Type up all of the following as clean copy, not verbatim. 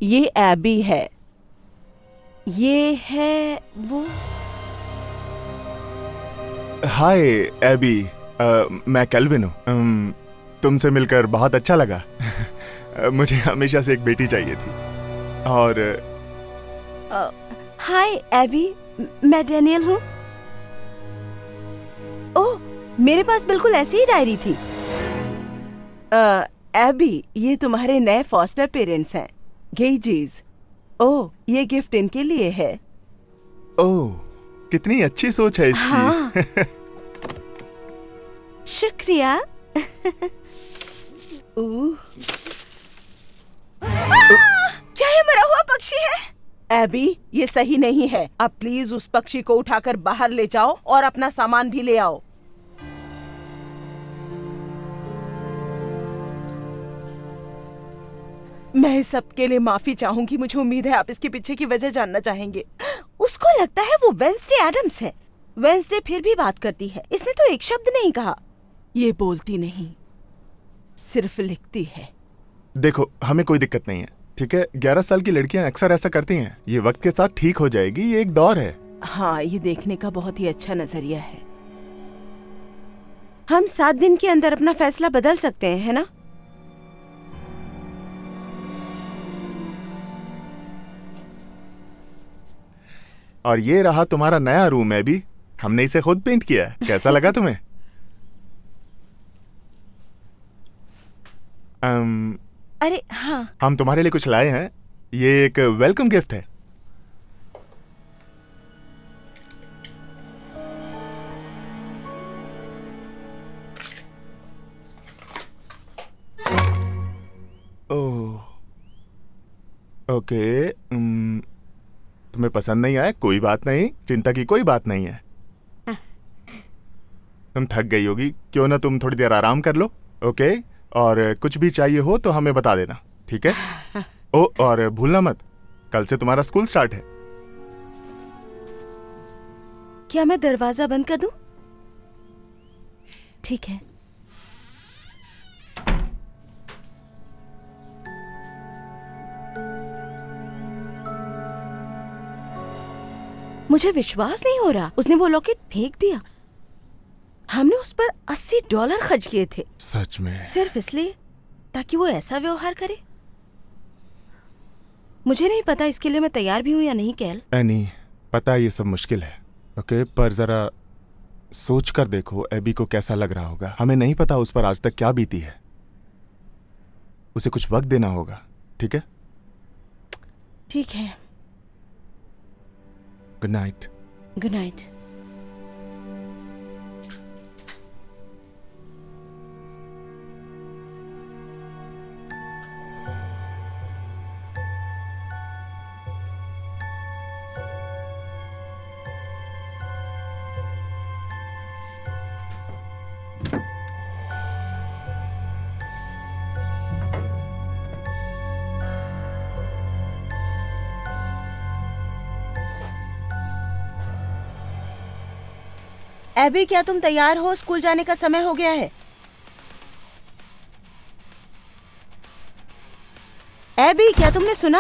ये एबी है। ये है वो। हाय एबी, मैं केल्विन हूँ। तुमसे मिलकर बहुत अच्छा लगा। मुझे हमेशा से एक बेटी चाहिए थी। और हाय एबी, मैं डैनियल हूँ। ओह, मेरे पास बिल्कुल ऐसी ही डायरी थी। एबी, ये तुम्हारे नए फॉस्टर पेरेंट्स हैं, गेजीज। ओह, ये गिफ्ट इनके लिए है। ओह, कितनी अच्छी सोच है इसकी। हाँ। शुक्रिया। क्या ये मरा हुआ पक्षी है? एबी, ये सही नहीं है। अब प्लीज उस पक्षी को उठाकर बाहर ले जाओ और अपना सामान भी ले आओ। मैं इस सब के लिए माफी चाहूंगी। मुझे उम्मीद है आप इसके पीछे की वजह जानना चाहेंगे। उसको लगता है वो वेंसडे एडम्स है। वेंसडे फिर भी बात करती है। इसने तो एक शब्द नहीं कहा। ये बोलती नहीं, सिर्फ लिखती है। देखो, हमें कोई दिक्कत नहीं है, ठीक है। 11 साल की लड़कियां अक्सर ऐसा करती हैं। ये वक्त के साथ ठीक हो जाएगी, ये एक दौर है। हाँ, ये देखने का बहुत ही अच्छा नजरिया है। हम 7 दिन के अंदर अपना फैसला बदल सकते हैं, है ना? और ये रहा तुम्हारा नया रूम है भी। हमने इसे खुद पेंट किया है। कैसा लगा तुम्हें? अरे हाँ, हम तुम्हारे लिए कुछ लाए हैं। ये एक वेलकम गिफ्ट है। ओह, ओके। तुम्हें पसंद नहीं आया? कोई बात नहीं, चिंता की कोई बात नहीं है। तुम थक गई होगी, क्यों ना तुम थोड़ी देर आराम कर लो, ओके? और कुछ भी चाहिए हो तो हमें बता देना, ठीक है? ओ, और भूलना मत, कल से तुम्हारा स्कूल स्टार्ट है। क्या मैं दरवाजा बंद कर दूं? ठीक है। मुझे विश्वास नहीं हो रहा, उसने वो लॉकेट फेंक दिया। हमने उस पर $80 खर्च किए थे। सच में? सिर्फ इसलिए ताकि वो ऐसा व्यवहार करे। मुझे नहीं पता इसके लिए मैं तैयार भी हूं या नहीं। कैल, एनी, पता है ये सब मुश्किल है, ओके? पर जरा सोच कर देखो एबी को कैसा लग रहा होगा। हमें नहीं पता उस पर आज तक क्या बीती है। उसे कुछ वक्त देना होगा, ठीक है? ठीक है। Good night. Good night. Abby, क्या तुम तैयार हो? स्कूल जाने का समय हो गया है। एबी, क्या तुमने सुना?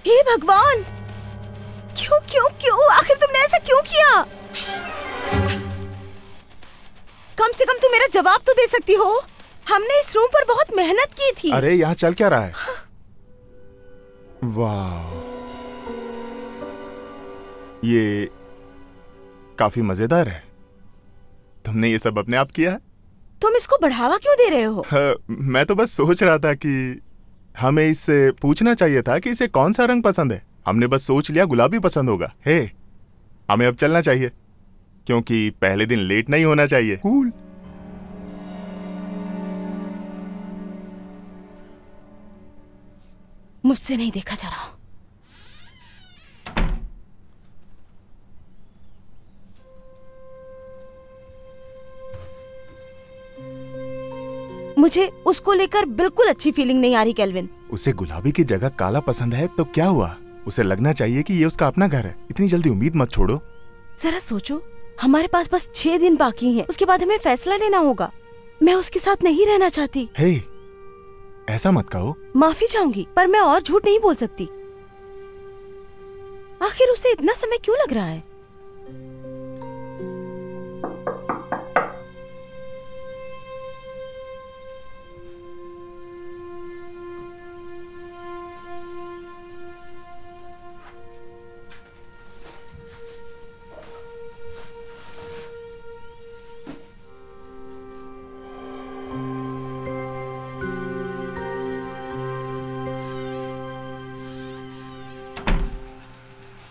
हे भगवान, क्यों क्यों क्यों? आखिर तुमने ऐसा क्यों किया? कम से कम तुम मेरा जवाब तो दे सकती हो। हमने इस रूम पर बहुत मेहनत की थी। अरे यहाँ चल क्या रहा है? वाह, ये काफी मजेदार है। तुमने ये सब अपने आप किया है? तुम इसको बढ़ावा क्यों दे रहे हो? हाँ, मैं तो बस सोच रहा था कि हमें इससे पूछना चाहिए था कि इसे कौन सा रंग पसंद है। हमने बस सोच लिया गुलाबी पसंद होगा। हे, हमें अब चलना चाहिए क्योंकि पहले दिन लेट नहीं होना चाहिए। कूल। मुझसे नहीं देखा जा रहा। मुझे उसको लेकर बिल्कुल अच्छी फीलिंग नहीं आ रही केल्विन। उसे गुलाबी की जगह काला पसंद है तो क्या हुआ? उसे लगना चाहिए कि ये उसका अपना घर है। इतनी जल्दी उम्मीद मत छोड़ो। जरा सोचो, हमारे पास बस 6 दिन बाकी हैं। उसके बाद हमें फैसला लेना होगा। मैं उसके साथ नहीं रहना चाहती। हे, ऐसा मत कहो। माफी चाहूंगी, पर मैं और झूठ नहीं बोल सकती। आखिर उसे इतना समय क्यों लग रहा है?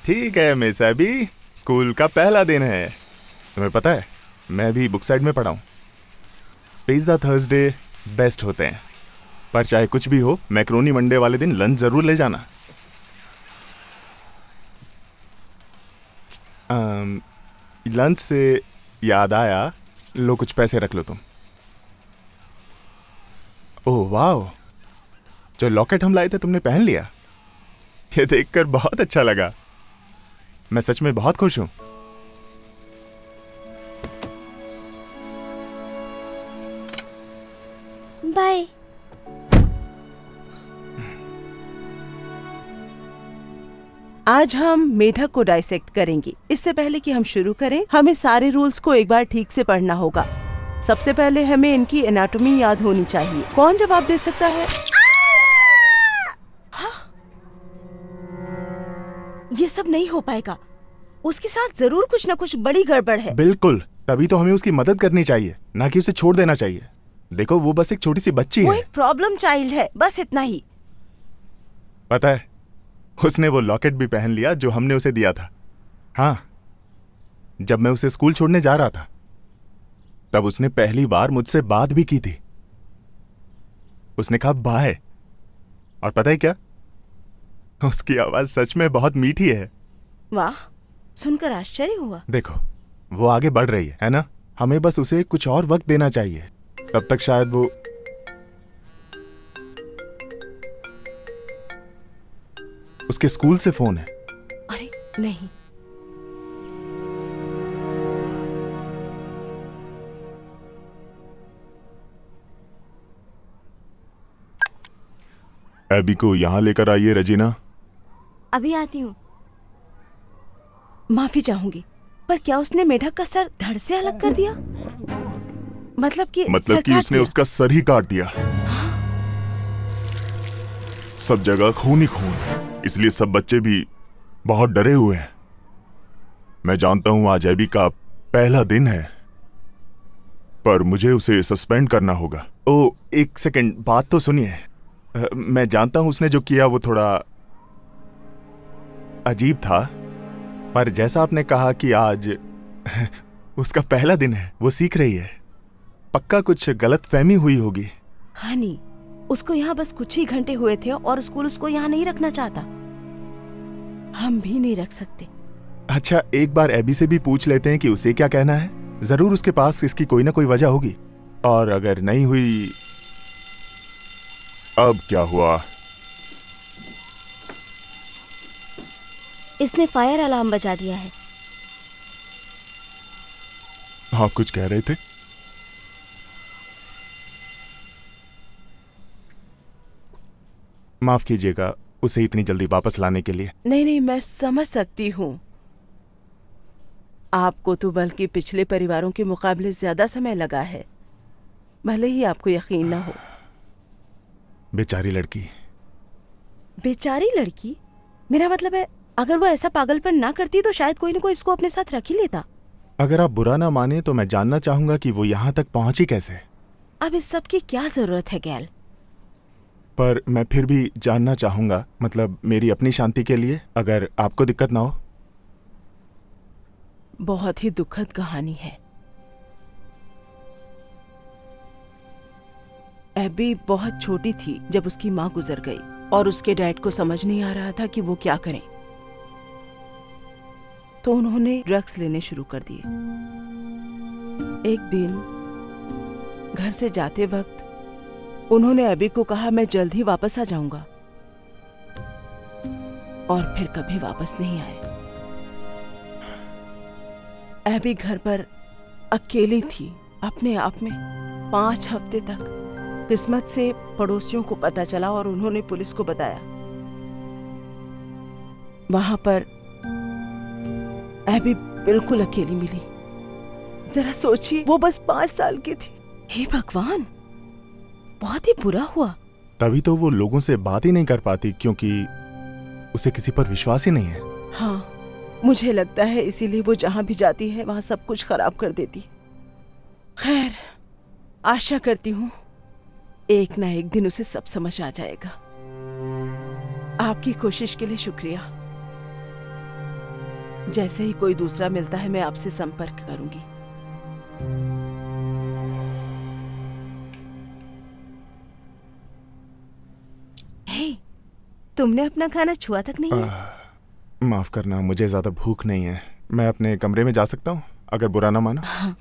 ठीक है मिस एबी, स्कूल का पहला दिन है। तुम्हें पता है, मैं भी बुक साइड में पढ़ा हूँ। पिज्जा थर्सडे बेस्ट होते हैं, पर चाहे कुछ भी हो, मैक्रोनी मंडे वाले दिन लंच जरूर ले जाना। लंच से याद आया, लो कुछ पैसे रख लो तुम। ओह वाह, जो लॉकेट हम लाए थे तुमने पहन लिया। ये देखकर बहुत अच्छा लगा। मैं सच में बहुत खुश हूं। बाय। आज हम मेढक को डाइसेक्ट करेंगे। इससे पहले कि हम शुरू करें, हमें सारे रूल्स को एक बार ठीक से पढ़ना होगा। सबसे पहले हमें इनकी एनाटॉमी याद होनी चाहिए। कौन जवाब दे सकता है? ये सब नहीं हो पाएगा। उसके साथ जरूर कुछ न कुछ बड़ी गड़बड़ है। बिल्कुल, तभी तो हमें उसकी मदद करनी चाहिए, ना कि उसे छोड़ देना चाहिए। देखो, वो बस एक छोटी सी बच्ची वो है। एक प्रॉब्लम चाइल्ड है, बस इतना ही। पता है, उसने वो लॉकेट भी पहन लिया जो हमने उसे दिया था। हाँ, जब मैं उसे स्कूल छोड़ने जा रहा था, तब उसने पहली बार मुझसे बात भी की थी। उसने कहा बाय। और पता है क्या, उसकी आवाज सच में बहुत मीठी है। वाह, सुनकर आश्चर्य हुआ। देखो, वो आगे बढ़ रही है ना? हमें बस उसे कुछ और वक्त देना चाहिए, तब तक शायद वो। उसके स्कूल से फोन है। अरे नहीं। एबी को यहाँ लेकर आइए रजीना। अभी आती हूँ। माफी चाहूंगी, पर क्या उसने मेढक का सर धड़ से अलग कर दिया? मतलब कि सर काट उसने दिया? उसका सर ही काट दिया। सब जगह खून ही खून, इसलिए सब बच्चे भी बहुत डरे हुए हैं। मैं जानता हूं आज एबी का पहला दिन है, पर मुझे उसे सस्पेंड करना होगा। ओ, एक सेकंड, बात तो सुनिए। मैं जानता हूं उसने जो किया वो थोड़ा अजीब था, पर जैसा आपने कहा कि आज उसका पहला दिन है, वो सीख रही है। पक्का कुछ गलतफहमी हुई होगी। हनी, उसको यहाँ बस कुछ ही घंटे हुए थे और स्कूल उसको यहाँ नहीं रखना चाहता। हम भी नहीं रख सकते। अच्छा, एक बार एबी से भी पूछ लेते हैं कि उसे क्या कहना है। जरूर उसके पास इसकी कोई ना कोई वजह होगी, और अगर नहीं हुई। अब क्या हुआ? इसने फायर अलार्म बजा दिया है। हाँ, कुछ कह रहे थे? माफ कीजिएगा उसे इतनी जल्दी वापस लाने के लिए। नहीं, मैं समझ सकती हूँ। आपको तो बल्कि पिछले परिवारों के मुकाबले ज्यादा समय लगा है, भले ही आपको यकीन ना हो। बेचारी लड़की। बेचारी लड़की? मेरा मतलब है, अगर वो ऐसा पागलपन ना करती तो शायद कोई ना कोई इसको अपने साथ रख ही लेता। अगर आप बुरा ना माने तो मैं जानना चाहूंगा कि वो यहाँ तक पहुंची कैसे। अब इस सब की क्या जरूरत है गैल? पर मैं फिर भी जानना चाहूंगा, मतलब मेरी अपनी शांति के लिए, अगर आपको दिक्कत ना हो। बहुत ही दुखद कहानी है। एबी बहुत छोटी थी जब उसकी माँ गुजर गई, और उसके डैड को समझ नहीं आ रहा था कि वो क्या करें, तो उन्होंने ड्रग्स लेने शुरू कर दिए। एक दिन घर से जाते वक्त उन्होंने एबी को कहा, मैं जल्द ही वापस आ जाऊंगा, और फिर कभी वापस नहीं आए। एबी घर पर अकेली थी, अपने आप में 5 हफ्ते तक किस्मत से पड़ोसियों को पता चला और उन्होंने पुलिस को बताया। वहां पर एबी बिल्कुल अकेली मिली। जरा सोचिए, वो बस 5 साल की थी। हे भगवान, बहुत ही बुरा हुआ। तभी तो वो लोगों से बात ही नहीं कर पाती, क्योंकि उसे किसी पर विश्वास ही नहीं है। हाँ, मुझे लगता है इसीलिए वो जहां भी जाती है वहां सब कुछ खराब कर देती। खैर, आशा करती हूँ एक ना एक दिन उसे सब समझ आ जाएगा। आपकी कोशिश के लिए शुक्रिया। जैसे ही कोई दूसरा मिलता है मैं आपसे संपर्क करूंगी। हे, तुमने अपना खाना छुआ तक नहीं है? माफ करना, मुझे ज्यादा भूख नहीं है। मैं अपने कमरे में जा सकता हूँ, अगर बुरा ना मानो। हाँ।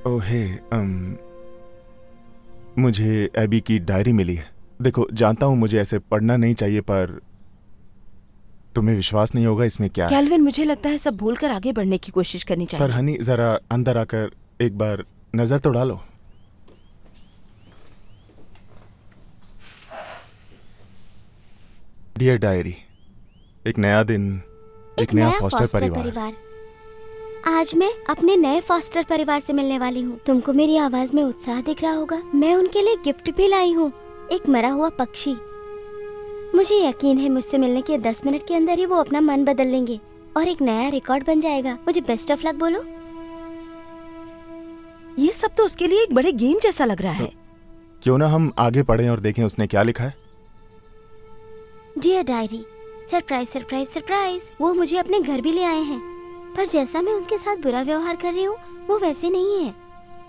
ओहे, मुझे एबी की डायरी मिली है। देखो, जानता हूँ मुझे ऐसे पढ़ना नहीं चाहिए, पर तुम्हें विश्वास नहीं होगा इसमें क्या है। कैल्विन, मुझे लगता है सब भूलकर आगे बढ़ने की कोशिश करनी चाहिए। पर हनी, जरा अंदर आकर एक बार नजर तो डालो। डियर डायरी, एक नया दिन, एक नया फॉस्टर परिवार। आज मैं अपने नए फॉस्टर परिवार से मिलने वाली हूँ। तुमको मेरी आवाज में उत्साह दिख रहा होगा। मैं उनके लिए गिफ्ट भी लाई हूँ, एक मरा हुआ पक्षी। मुझे यकीन है मुझसे मिलने के 10 मिनट के अंदर ही वो अपना मन बदल लेंगे और एक नया रिकॉर्ड बन जाएगा। मुझे बेस्ट ऑफ लक बोलो। ये सब तो उसके लिए एक बड़े गेम जैसा लग रहा है। क्यों ना हम आगे पढ़ें और देखें उसने क्या लिखा है। Dear diary, surprise surprise surprise. वो मुझे अपने घर भी ले आए हैं, पर जैसा मैं उनके साथ बुरा व्यवहार कर रही हूँ वो वैसे नहीं है,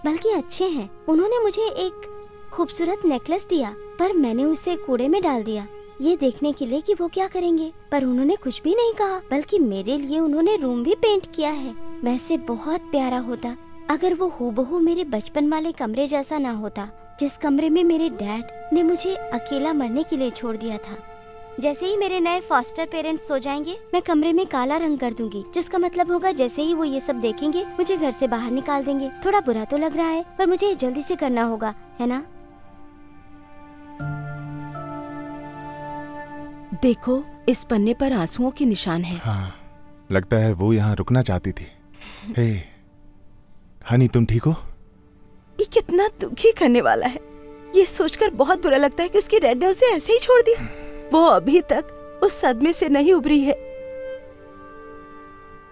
बल्कि अच्छे हैं। उन्होंने मुझे एक खूबसूरत नेकलेस दिया, पर मैंने उसे कूड़े में डाल दिया, ये देखने के लिए कि वो क्या करेंगे। पर उन्होंने कुछ भी नहीं कहा, बल्कि मेरे लिए उन्होंने रूम भी पेंट किया है। वैसे बहुत प्यारा होता अगर वो हूबहू मेरे बचपन वाले कमरे जैसा ना होता, जिस कमरे में मेरे डैड ने मुझे अकेला मरने के लिए छोड़ दिया था। जैसे ही मेरे नए फॉस्टर पेरेंट्स सो जाएंगे, मैं कमरे में काला रंग कर दूंगी, जिसका मतलब होगा जैसे ही वो ये सब देखेंगे मुझे घर से बाहर निकाल देंगे। थोड़ा बुरा तो लग रहा है, पर मुझे ये जल्दी से करना होगा, है ना? देखो, इस पन्ने पर आंसुओं के निशान हैं। हाँ, लगता है वो यहाँ रुकना चाहती थी। हे हनी, तुम ठीक हो? ये कितना दुखी करने वाला है। ये सोचकर बहुत बुरा लगता है कि उसके डैड ने उसे ऐसे ही छोड़ दिया। वो अभी तक उस सदमे से नहीं उभरी है।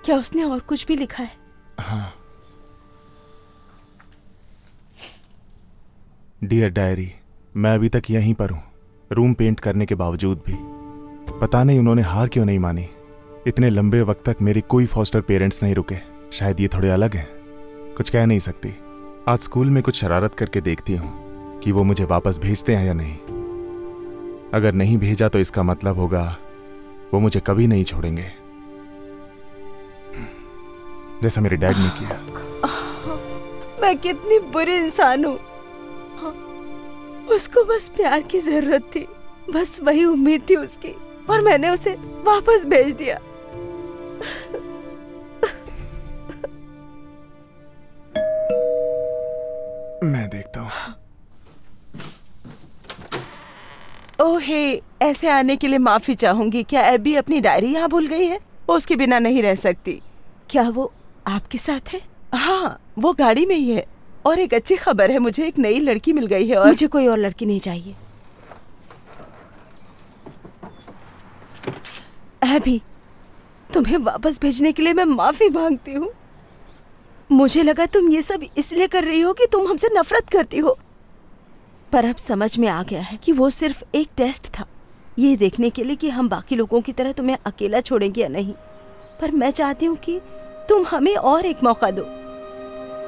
क्या उसने और कुछ भी लिखा है? हाँ। डियर डायरी, मैं अभी तक यहीं पर हूँ, रूम पेंट करने के बावजूद भी। पता नहीं उन्होंने हार क्यों नहीं मानी। इतने लंबे वक्त तक मेरे कोई फॉस्टर पेरेंट्स नहीं रुके। शायद ये थोड़े अलग हैं, कुछ कह नहीं सकती। आज स्कूल में कुछ शरारत करके देखती हूँ कि वो मुझे वापस भेजते हैं या नहीं। अगर नहीं भेजा तो इसका मतलब होगा वो मुझे कभी नहीं छोड़ेंगे, जैसा मेरे डैड ने किया। मैं कितनी बुरी इंसान हूँ। उसको बस प्यार की जरूरत थी, बस वही उम्मीद थी उसकी, और मैंने उसे वापस भेज दिया। मैं देखता हूँ। ओहे, ऐसे आने के लिए माफी चाहूंगी। क्या एबी अपनी डायरी यहाँ भूल गई है? वो उसके बिना नहीं रह सकती। क्या वो आपके साथ है? हाँ, वो गाड़ी में ही है। और एक अच्छी खबर है, मुझे एक नई लड़की मिल गई है और मुझे कोई और लड़की नहीं चाहिए। एबी, तुम्हें वापस भेजने के लिए मैं माफी मांगती हूँ। मुझे लगा तुम ये सब इसलिए कर रही हो कि तुम हमसे नफरत करती हो। पर अब समझ में आ गया है कि वो सिर्फ एक टेस्ट था, ये देखने के लिए कि हम बाकी लोगों की तरह तुम्हें अकेला छोड़ेंगे या नहीं। पर मैं चाहती हूँ कि तुम हमें और एक मौका दो।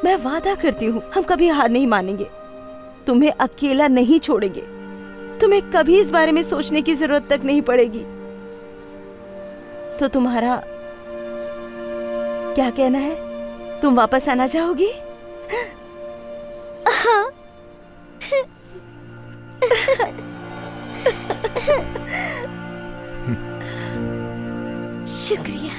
मैं वादा करती हूँ हम कभी हार नहीं मानेंगे, तुम्हें अकेला नहीं छोड़ेंगे, तुम्हें कभी इस बारे में सोचने की जरूरत तक नहीं पड़ेगी। तो तुम्हारा क्या कहना है, तुम वापस आना चाहोगी? हाँ। शुक्रिया।